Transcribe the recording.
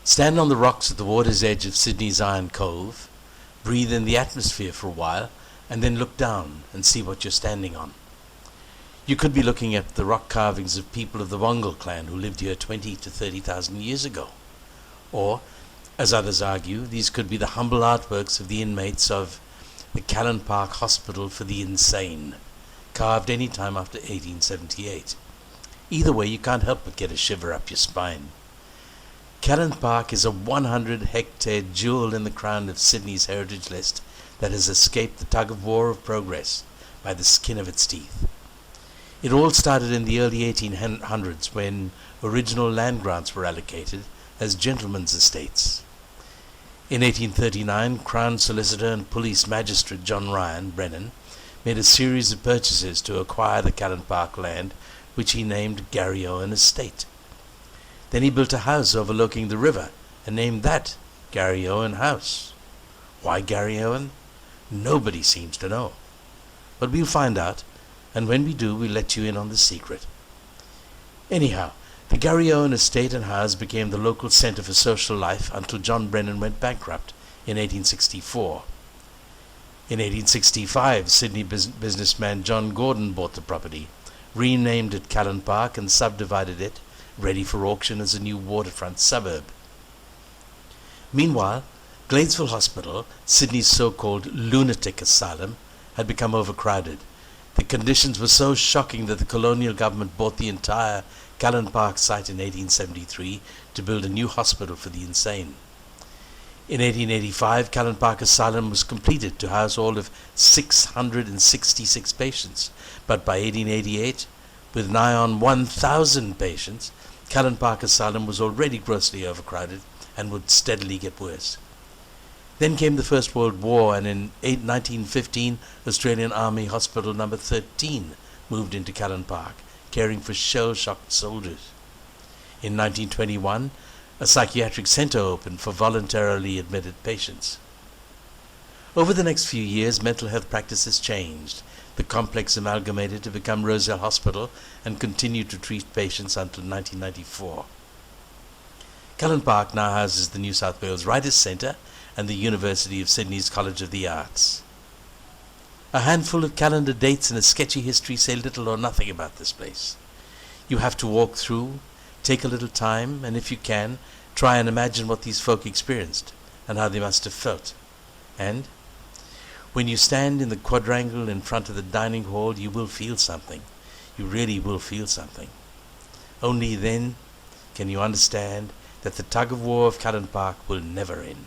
Stand on the rocks at the water's edge of Sydney's Iron Cove, breathe in the atmosphere for a while, and then look down and see what you're standing on. You could be looking at the rock carvings of people of the Wongal clan who lived here 20 to 30,000 years ago. Or, as others argue, these could be the humble artworks of the inmates of the Callan Park Hospital for the Insane, carved any time after 1878. Either way, you can't help but get a shiver up your spine. Callan Park is a 100-hectare jewel in the crown of Sydney's heritage list that has escaped the tug-of-war of progress by the skin of its teeth. It all started in the early 1800s when original land grants were allocated as gentlemen's estates. In 1839, Crown Solicitor and Police Magistrate John Ryan Brennan made a series of purchases to acquire the Callan Park land, which he named Garryowen Estate. Then he built a house overlooking the river and named that Garryowen House. Why Garryowen? Nobody seems to know. But we'll find out, and when we do, we'll let you in on the secret. Anyhow, the Garryowen Estate and house became the local centre for social life until John Brennan went bankrupt in 1864. In 1865, Sydney businessman John Gordon bought the property, renamed it Callan Park, and subdivided it, ready for auction as a new waterfront suburb. Meanwhile, Gladesville Hospital, Sydney's so-called lunatic asylum, had become overcrowded. The conditions were so shocking that the colonial government bought the entire Callan Park site in 1873 to build a new hospital for the insane. In 1885, Callan Park Asylum was completed to house all of 666 patients, but by 1888, with nigh on 1,000 patients, Callan Park Asylum was already grossly overcrowded and would steadily get worse. Then came the First World War, and in 1915, Australian Army Hospital No. 13 moved into Callan Park, caring for shell-shocked soldiers. In 1921, a psychiatric centre opened for voluntarily admitted patients. Over the next few years, mental health practices changed. The complex amalgamated to become Rozelle Hospital and continued to treat patients until 1994. Callan Park now houses the New South Wales Writers' Centre and the University of Sydney's College of the Arts. A handful of calendar dates and a sketchy history say little or nothing about this place. You have to walk through, take a little time, and if you can, try and imagine what these folk experienced and how they must have felt. And when you stand in the quadrangle in front of the dining hall, you will feel something. You really will feel something. Only then can you understand that the tug-of-war of Callan Park will never end.